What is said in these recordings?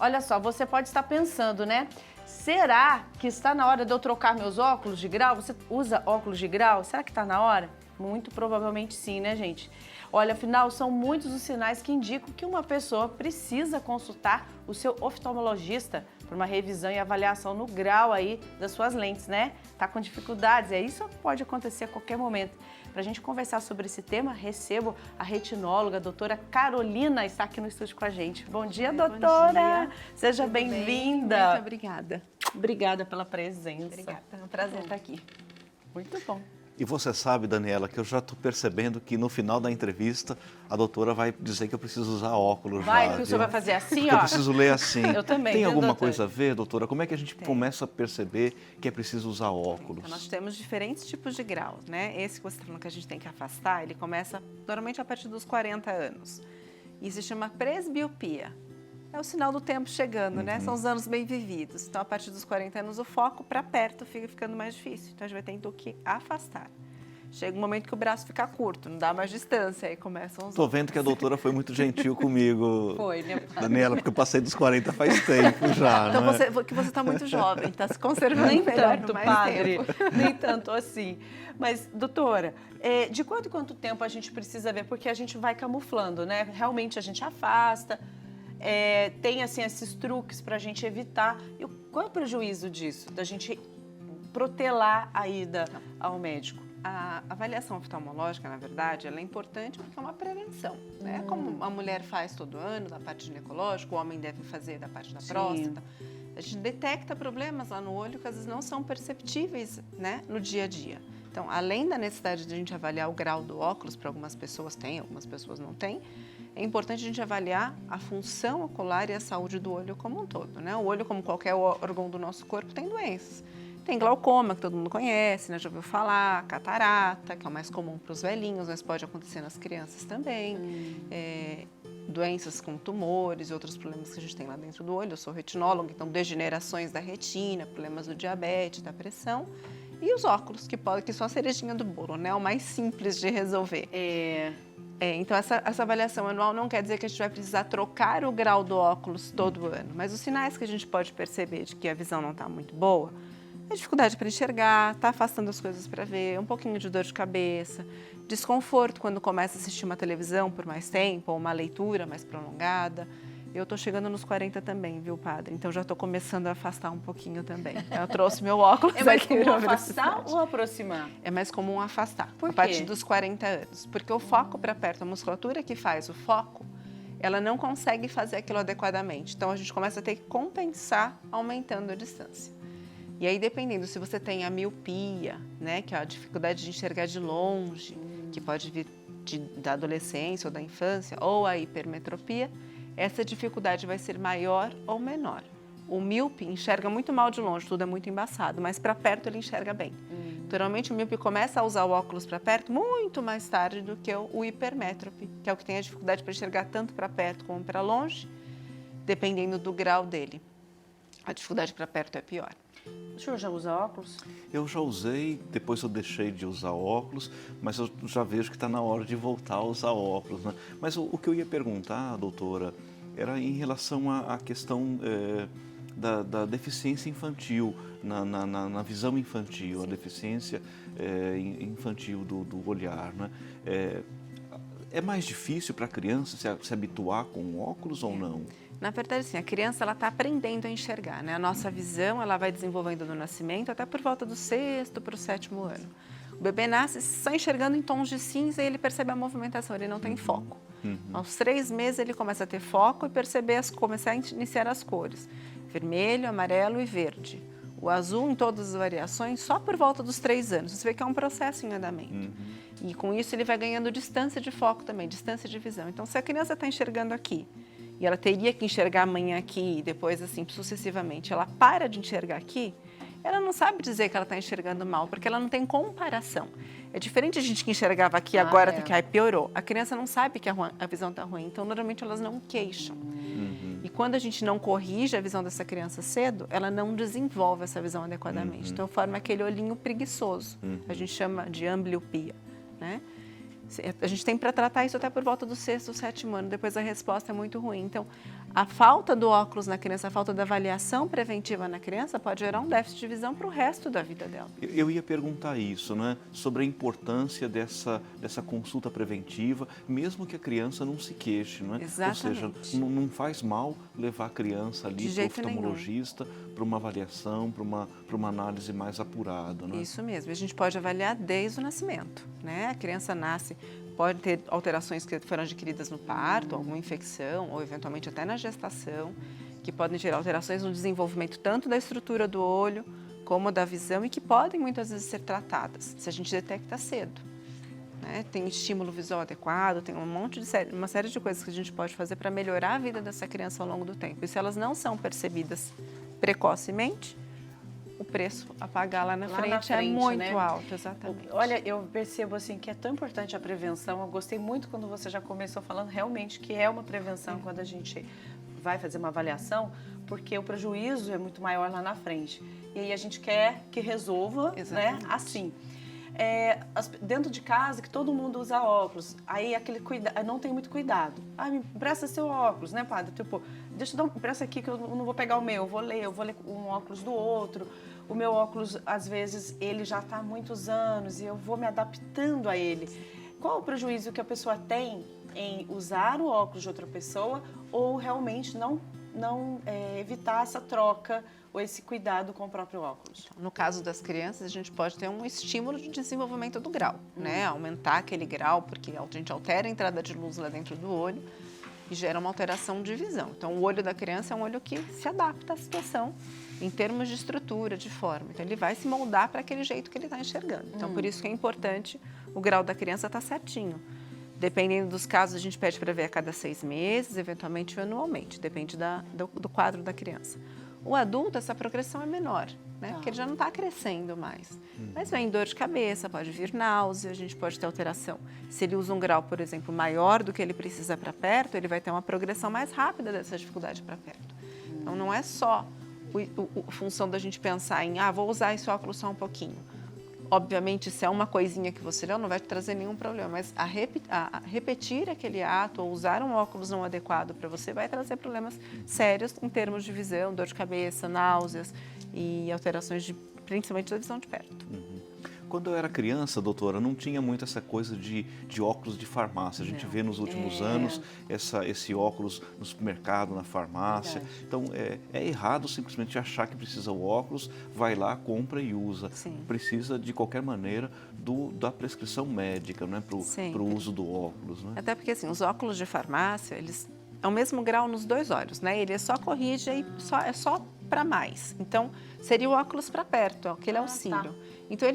Olha só, você pode estar pensando, né? Será que está na hora de eu trocar meus óculos de grau? Você usa óculos de grau? Será que está na hora? Muito provavelmente sim, né, gente? Olha, afinal, são muitos os sinais que indicam que uma pessoa precisa consultar o seu oftalmologista para uma revisão e avaliação no grau aí das suas lentes, né? Tá com dificuldades, isso pode acontecer a qualquer momento. Para a gente conversar sobre esse tema, recebo a retinóloga, a doutora Carolina, está aqui no estúdio com a gente. Bom dia, doutora! Bom dia. Seja bem-vinda! Muito obrigada. Obrigada pela presença. Obrigada, é um prazer estar aqui. Muito bom. E você sabe, Daniela, que eu já estou percebendo que no final da entrevista a doutora vai dizer que eu preciso usar óculos. Vai, que o senhor vai fazer assim, ó. Eu preciso ler assim. Eu também. Tem alguma doutora? coisa a ver, doutora? Como é que a gente começa a perceber que é preciso usar óculos? Então, nós temos diferentes tipos de graus, né? Esse que você está falando que a gente tem que afastar, ele começa normalmente a partir dos 40 anos. E se chama presbiopia. É o sinal do tempo chegando, né? São os anos bem vividos. Então, a partir dos 40 anos, o foco para perto fica ficando mais difícil. Então, a gente vai tendo que afastar. Chega um momento que o braço fica curto, não dá mais distância, aí começam os... Estou vendo que a doutora foi muito gentil comigo, Foi, né? Daniela, porque eu passei dos 40 faz tempo já, Então, não é? você está muito jovem, está se conservando Nem melhor tanto, por mais padre, tempo. nem tanto assim. Mas, doutora, de quanto em quanto tempo a gente precisa ver? Porque a gente vai camuflando, né? Realmente a gente afasta, tem assim esses truques para a gente evitar. E qual é o prejuízo disso? Da gente protelar a ida ao médico? A avaliação oftalmológica, na verdade, ela é importante porque é uma prevenção, né? Como a mulher faz todo ano da parte ginecológica, o homem deve fazer da parte da próstata. A gente detecta problemas lá no olho que às vezes não são perceptíveis, né, no dia a dia. Então, além da necessidade de a gente avaliar o grau do óculos, para algumas pessoas tem, algumas pessoas não têm, é importante a gente avaliar a função ocular e a saúde do olho como um todo, né? O olho, como qualquer órgão do nosso corpo, tem doenças. Tem glaucoma, que todo mundo conhece, né? Já ouviu falar, catarata, que é o mais comum para os velhinhos, mas pode acontecer nas crianças também. Doenças como tumores e outros problemas que a gente tem lá dentro do olho. Eu sou retinóloga, então degenerações da retina, problemas do diabetes, da pressão. E os óculos, que são a cerejinha do bolo, né? O mais simples de resolver. Então, essa avaliação anual não quer dizer que a gente vai precisar trocar o grau do óculos todo ano, mas os sinais que a gente pode perceber de que a visão não está muito boa, é dificuldade para enxergar, está afastando as coisas para ver, um pouquinho de dor de cabeça, desconforto quando começa a assistir uma televisão por mais tempo ou uma leitura mais prolongada. Eu estou chegando nos 40 também, viu, padre? Então já estou começando a afastar um pouquinho também. Eu trouxe meu óculos aqui. É mais comum afastar ou aproximar? É mais comum afastar, Por a partir quê? dos 40 anos. Porque o foco para perto, a musculatura que faz o foco, ela não consegue fazer aquilo adequadamente. Então a gente começa a ter que compensar aumentando a distância. E aí, dependendo, se você tem a miopia, né, que é a dificuldade de enxergar de longe, que pode vir da adolescência ou da infância, ou a hipermetropia, essa dificuldade vai ser maior ou menor. O míope enxerga muito mal de longe, tudo é muito embaçado, mas para perto ele enxerga bem. Geralmente o míope começa a usar o óculos para perto muito mais tarde do que o hipermétrope, que é o que tem a dificuldade para enxergar tanto para perto como para longe, dependendo do grau dele. A dificuldade para perto é pior. O senhor já usa óculos? Eu já usei, depois eu deixei de usar óculos, mas eu já vejo que está na hora de voltar a usar óculos, né? Mas o que eu ia perguntar, doutora, era em relação à questão da deficiência infantil, na visão infantil, a deficiência infantil do olhar, né? É mais difícil para a criança se habituar com óculos ou não? Na verdade, sim, a criança ela está aprendendo a enxergar, né? A nossa visão ela vai desenvolvendo no nascimento até por volta do 6º para o 7º ano. O bebê nasce só enxergando em tons de cinza e ele percebe a movimentação, ele não tem foco. Aos 3 meses ele começa a ter foco e começar a iniciar as cores. Vermelho, amarelo e verde. O azul em todas as variações só por volta dos 3 anos. Você vê que é um processo em andamento. E com isso ele vai ganhando distância de foco também, distância de visão. Então se a criança está enxergando aqui, e ela teria que enxergar amanhã aqui e depois assim sucessivamente, ela para de enxergar aqui, ela não sabe dizer que ela está enxergando mal, porque ela não tem comparação. É diferente a gente que enxergava aqui agora, que aí piorou. A criança não sabe que a visão está ruim, então normalmente elas não queixam. E quando a gente não corrige a visão dessa criança cedo, ela não desenvolve essa visão adequadamente. Então forma aquele olhinho preguiçoso, a gente chama de ambliopia, né? A gente tem para tratar isso até por volta do 6º, 7º ano, depois a resposta é muito ruim. Então, A falta do óculos na criança, a falta da avaliação preventiva na criança pode gerar um déficit de visão para o resto da vida dela. Eu ia perguntar isso, né? Sobre a importância dessa consulta preventiva, mesmo que a criança não se queixe, não é? Exatamente. Ou seja, não faz mal levar a criança ali para o oftalmologista, para uma avaliação, para uma análise mais apurada, né? Isso mesmo. A gente pode avaliar desde o nascimento, né? A criança nasce, pode ter alterações que foram adquiridas no parto, alguma infecção ou eventualmente até na gestação, que podem gerar alterações no desenvolvimento tanto da estrutura do olho como da visão e que podem muitas vezes ser tratadas se a gente detecta cedo, né? Tem estímulo visual adequado, tem uma série de coisas que a gente pode fazer para melhorar a vida dessa criança ao longo do tempo. E se elas não são percebidas precocemente, o preço a pagar lá na frente é muito, né, alto, exatamente. Olha, eu percebo assim que é tão importante a prevenção. Eu gostei muito quando você já começou falando realmente que é uma prevenção quando a gente vai fazer uma avaliação, porque o prejuízo é muito maior lá na frente. E aí a gente quer que resolva, né, assim. Dentro de casa, que todo mundo usa óculos, aí aquele não tem muito cuidado. Me empresta seu óculos, né, padre? Tipo, deixa eu empresta aqui que eu não vou pegar o meu, eu vou ler um óculos do outro. O meu óculos, às vezes, ele já está há muitos anos e eu vou me adaptando a ele. Qual o prejuízo que a pessoa tem em usar o óculos de outra pessoa ou realmente não evitar essa troca ou esse cuidado com o próprio óculos? No caso das crianças, a gente pode ter um estímulo de desenvolvimento do grau, né? Aumentar aquele grau, porque a gente altera a entrada de luz lá dentro do olho e gera uma alteração de visão. Então, o olho da criança é um olho que se adapta à situação em termos de estrutura, de forma. Então, ele vai se moldar para aquele jeito que ele está enxergando. Então, por isso que é importante o grau da criança estar certinho. Dependendo dos casos, a gente pede para ver a cada 6 meses, eventualmente anualmente, depende do quadro da criança. O adulto, essa progressão é menor, né? Porque ele já não está crescendo mais. Mas vem dor de cabeça, pode vir náusea, a gente pode ter alteração. Se ele usa um grau, por exemplo, maior do que ele precisa para perto, ele vai ter uma progressão mais rápida dessa dificuldade para perto. Então, não é só a função da gente pensar em, vou usar esse óculos só um pouquinho. Obviamente, se é uma coisinha que você leu, não vai te trazer nenhum problema, mas a repetir aquele ato ou usar um óculos não adequado para você vai trazer problemas sérios em termos de visão, dor de cabeça, náuseas e alterações principalmente da visão de perto. Quando eu era criança, doutora, não tinha muito essa coisa de óculos de farmácia. A gente vê nos últimos anos esse óculos no supermercado, na farmácia. Verdade. Então, é errado simplesmente achar que precisa o óculos, vai lá, compra e usa. Sim. Precisa, de qualquer maneira, da prescrição médica, né, para o uso do óculos. Né? Até porque, assim, os óculos de farmácia, eles é o mesmo grau nos dois olhos, né? Ele só corrige e é só para mais. Então, seria o óculos para perto, aquele auxílio. Então,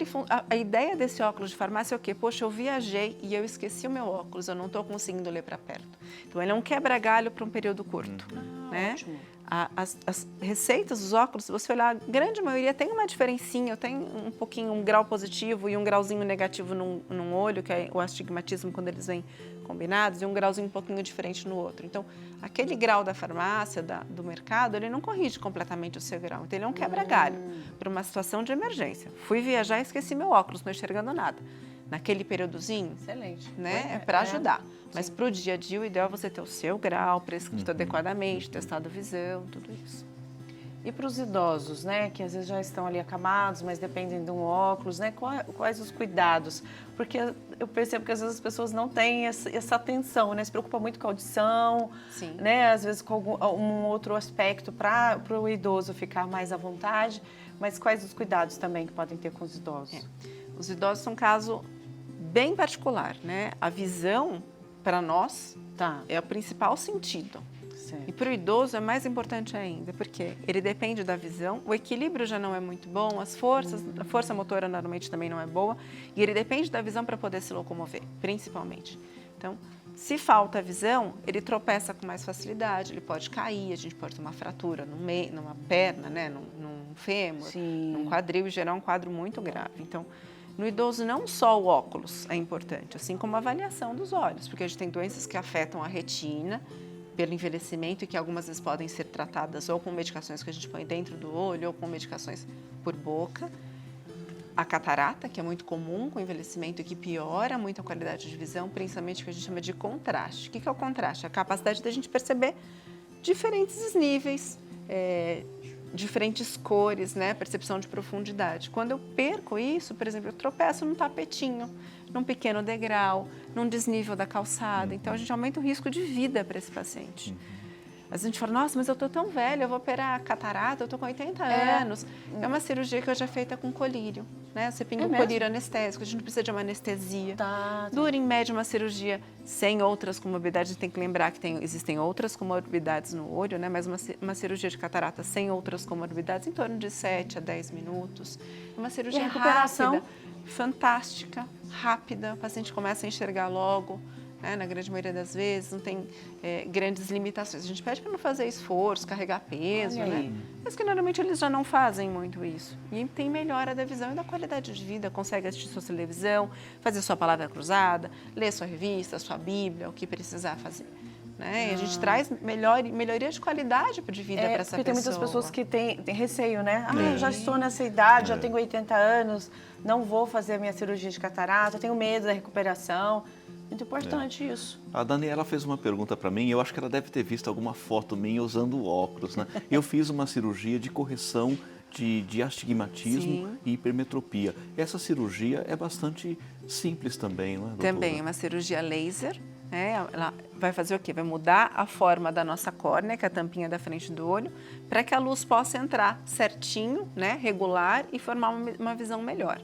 a ideia desse óculos de farmácia é o quê? Poxa, eu viajei e eu esqueci o meu óculos, eu não estou conseguindo ler para perto. Então, ele é um quebra-galho para um período curto. Né? Ótimo. As receitas dos óculos, se você olhar, a grande maioria tem uma diferencinha, tem um pouquinho, um grau positivo e um grauzinho negativo num olho, que é o astigmatismo quando eles vêm combinados, e um grauzinho um pouquinho diferente no outro. Então, aquele grau da farmácia, do mercado, ele não corrige completamente o seu grau. Então, ele é um quebra-galho para uma situação de emergência. Fui viajar e esqueci meu óculos, não enxergando nada. Naquele períodozinho, excelente, né? É para ajudar. Mas para o dia a dia, o ideal é você ter o seu grau prescrito adequadamente, testado a visão, tudo isso. E para os idosos, né, que às vezes já estão ali acamados, mas dependem de um óculos, né, quais os cuidados? Porque eu percebo que às vezes as pessoas não têm essa atenção, né, se preocupa muito com a audição, Sim. né, às vezes com um outro aspecto para o idoso ficar mais à vontade, mas quais os cuidados também que podem ter com os idosos? Os idosos são um caso bem particular, né? A visão, para nós, é o principal sentido. Certo. E para o idoso é mais importante ainda, porque ele depende da visão, o equilíbrio já não é muito bom, a força motora normalmente também não é boa, e ele depende da visão para poder se locomover, principalmente. Então, se falta a visão, ele tropeça com mais facilidade, ele pode cair, a gente pode ter uma fratura numa perna, né? num fêmur, Sim. num quadril, e gerar um quadro muito grave. Então, no idoso, não só o óculos é importante, assim como a avaliação dos olhos, porque a gente tem doenças que afetam a retina pelo envelhecimento e que algumas vezes podem ser tratadas ou com medicações que a gente põe dentro do olho ou com medicações por boca. A catarata, que é muito comum com o envelhecimento e que piora muito a qualidade de visão, principalmente o que a gente chama de contraste. O que é o contraste? A capacidade da gente perceber diferentes desníveis, diferentes cores, né? Percepção de profundidade. Quando eu perco isso, por exemplo, eu tropeço num tapetinho, num pequeno degrau, num desnível da calçada. Então, a gente aumenta o risco de vida para esse paciente. A gente fala, nossa, mas eu estou tão velha, eu vou operar catarata, eu estou com 80 anos. É uma cirurgia que hoje é feita com colírio, né? Você pinga um colírio anestésico, a gente não precisa de uma anestesia. Dura em média uma cirurgia sem outras comorbidades. A gente tem que lembrar que existem outras comorbidades no olho, né? Mas uma cirurgia de catarata sem outras comorbidades em torno de 7 a 10 minutos. É uma cirurgia rápida, fantástica, rápida, o paciente começa a enxergar logo. Na grande maioria das vezes, não tem grandes limitações. A gente pede para não fazer esforço, carregar peso, né? Mas que normalmente eles já não fazem muito isso. E tem melhora da visão e da qualidade de vida, consegue assistir sua televisão, fazer sua palavra cruzada, ler sua revista, sua Bíblia, o que precisar fazer. Né? E a gente traz melhoria de qualidade de vida para essa pessoa. Porque tem muitas pessoas que têm receio, né? Eu já estou nessa idade, já tenho 80 anos, não vou fazer a minha cirurgia de catarata, eu tenho medo da recuperação. Muito importante isso. A Daniela fez uma pergunta para mim, eu acho que ela deve ter visto alguma foto minha usando óculos, né? Eu fiz uma cirurgia de correção de astigmatismo e hipermetropia. Essa cirurgia é bastante simples também, não é, doutora? Também, é uma cirurgia laser. Ela vai fazer o quê? Vai mudar a forma da nossa córnea, que é a tampinha da frente do olho, para que a luz possa entrar certinho, né, regular e formar uma visão melhor.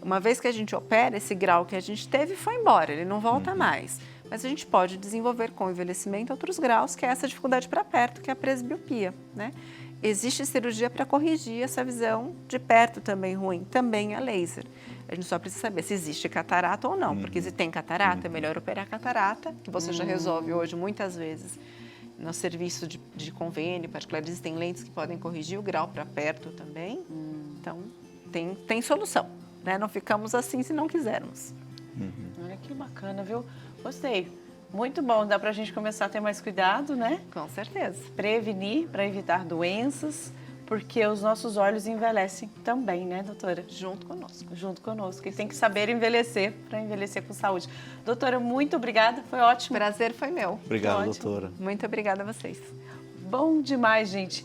Uma vez que a gente opera, esse grau que a gente teve foi embora, ele não volta mais. Mas a gente pode desenvolver com o envelhecimento outros graus, que é essa dificuldade para perto, que é a presbiopia, né? Existe cirurgia para corrigir essa visão de perto também ruim, também a laser. A gente só precisa saber se existe catarata ou não, porque se tem catarata, é melhor operar catarata, que você já resolve hoje muitas vezes. No serviço de convênio particular, existem lentes que podem corrigir o grau para perto também. Então, tem solução, né? Não ficamos assim se não quisermos. Olha que bacana, viu? Gostei. Muito bom, dá pra gente começar a ter mais cuidado, né? Com certeza. Prevenir para evitar doenças, porque os nossos olhos envelhecem também, né, doutora? Junto conosco. Junto conosco. E tem que saber envelhecer para envelhecer com saúde. Doutora, muito obrigada, foi ótimo. Prazer foi meu. Obrigado, Ótimo. doutora. Muito obrigada a vocês. Bom demais, gente.